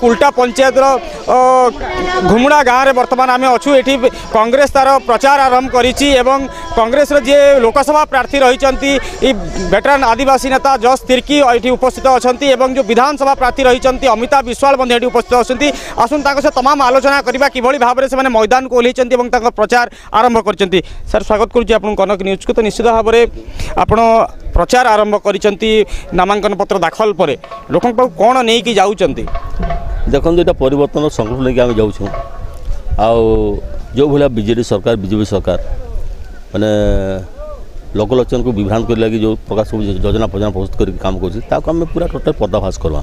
कुल्टा पंचायत घुमुड़ा गाँव में बर्तमान आम अच्छू ये कांग्रेस तार प्रचार आरंभ करिछि एवं कांग्रेस जी लोकसभा प्रार्थी रही वेटरान आदिवासी नेता जस तिर्की ये उपस्थित अच्छा जो विधानसभा प्रार्थी रही अमिता विश्वाल ये उपस्थित अच्छा आसन से तमाम आलोचना करवा कि भाव में से मैदान को ओह्लैंती प्रचार आरंभ कर सर स्वागत करुच्ची आपन कनक न्यूज को। तो निश्चित भाव में आपण प्रचार आरंभ करिसेंती नामांकन पत्र दाखल पर लोक कौन नहीं कि जाउचंती देखो यहाँ परिवर्तन संकल्प लेकिन आम जाऊँ जो भाया बीजेडी सरकार बीजेपी सरकार मैंने लोकलोचन को विभ्रांत कर लगी जो प्रकार सब योजना फजना प्रस्तुत कर काम कर पूरा टोटल पर्दाफाश करवा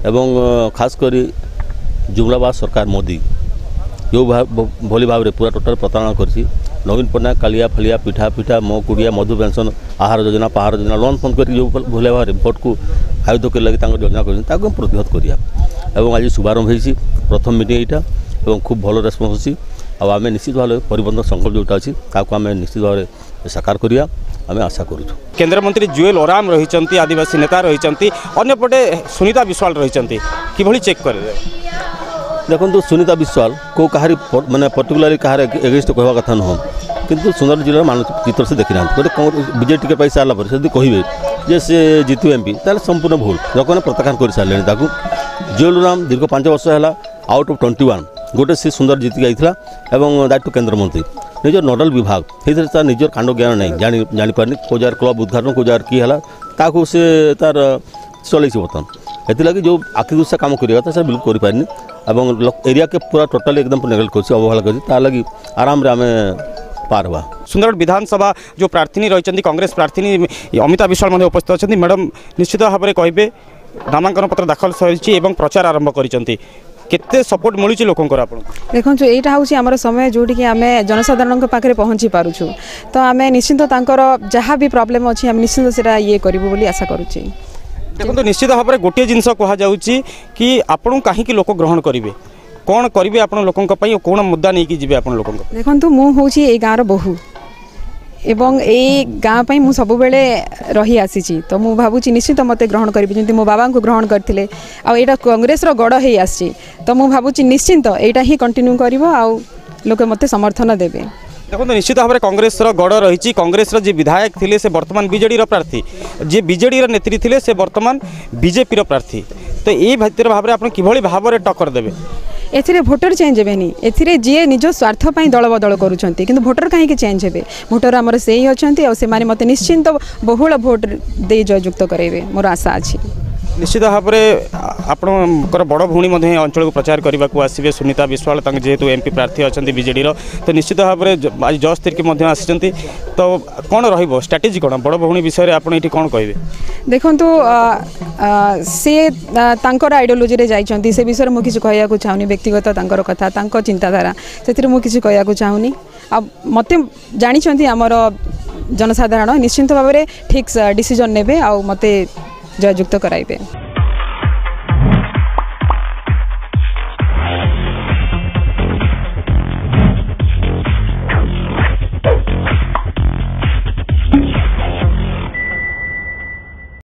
एवं खास कर जुमलाबाद सरकार मोदी जो भली भाव में पूरा टोटल प्रताड़ना कर नवीन पट्टनायक कालिया फालिया पिठा पिठा मो कुड़िया मधु पेंशन आहार योजना पहाड़ योजना लोन फोन कर जो भले भाव में भोट को आयुध कर लगे योजना कर प्रतिहत करा आज शुभारंभ हो प्रथम मीटिंग यहाँ और खूब भल रेस्पन्स अच्छी आम निश्चित भाव में परिवर्तन संकल्प जोटा अच्छी आम निश्चित भाव में साकार करिया आम आशा करूँ। केंद्र मंत्री जुएल ओराम रही आदिवासी नेता रही अंपटे सुनीता विश्वाल रही कि चेक कर देखो सुनीता विश्वाल को कहारी माने पर्टिकुलरली कहार एगेन्स्ट कहवा कथा नुह किंतु सुंदर जिले मानचित्र से देखी ना गोटे बीजेपी टिकेट पाई सारा पर से कहे जे से जीतु एमपी ताले संपूर्ण भूल लोक मैंने प्रत्याख्यान कर सारे जुएल ओराम दीर्घ 5 वर्ष है आउट ऑफ 21 गोटे सी सुंदर जीत गई दायित्व केंद्र मंत्री निजर नोडल विभाग से निजर कांड ज्ञान नहीं जापारे कौ जार क्लब उद्घाटन कौ जार किए ताकू से तार चल बर्तमान एथि जो आखि दुशा काम करता से बिल्कुल करें एरिया के पूरा टोटल एकदम नेगलेक्ट कर अवहेला कर आराम आम पार हुआ। सुंदरगढ़ विधानसभा जो प्रार्थी रही कांग्रेस प्रार्थी अमिता विश्वाल उपस्थित अच्छा मैडम निश्चित भाव में कहे नामांकन पत्र दाखल सरी प्रचार आरंभ करते सपोर्ट मिलूँ लोक देखो यहाँ हूँ आम समय जोटि कि आम जनसाधारण पाखे पहुँची पार्छू तो आम निश्चिंत जहाँ भी प्रोब्लेम अच्छी आम निश्चिंत से ये करूँ आशा करुँचे। देखो निश्चित भाव में गोटे जिनस कहुच्छी कि आपन कहीं लोक ग्रहण करेंगे कौन करेंगे आप लोकों कौन मुद्दा नहीं कि आप लोक देखो मुझे गाँव बोहू एवं ए गाँ पर मुझे सब रही आसी तो मुझे भावुँ निश्चित मत ग्रहण करी जमी मो बाबा को ग्रहण करते आईटा कांग्रेस गड़ हो आसी तो मुझे भावुँ निश्चिंत यहाँ ही कंटिन्यू कर मत समर्थन देवे। देखो निश्चित भाव में कांग्रेस गड़ रही कांग्रेस जी विधायक थे से बर्तमान बीजेडी प्रार्थी जी बीजेडी नेत्री थे से बर्तमान बीजेपी प्रार्थी तो ये भितर भाव में आप किभली भाव में टक्कर देवे एथिरे भोटर चेंज हेनी एथिरे जी निज स्वार्थ दल बदल करुँच कि भोटर कहीं चेंज हे भोटर आमर से ही अच्छा से मत निश्चिंत बहुल भोट दे जययुक्त करेंगे मोर आशा अच्छी। निश्चित भाव में आपणकर बड़ भौणी अंचल को प्रचार करने को आसवे सुनीता विश्वाल जेहेतु एमपी प्रार्थी अच्छा बीजेडी तो निश्चित भाव में आज जस तिर्की आसी तो कौन रट्रेटेजी कौन बड़ भौणी विषय आप कौन कहे देखो सी आइडियोलोजी जाइए से विषय मुझे किसी कहना चाहूनी व्यक्तिगत कथा चिंताधारा से मुझे कहना चाहूनी आ मत जानी आमर जनसाधारण निश्चिंत भाव में ठीक डिसीजन ने मत जययुक्त कराइबे।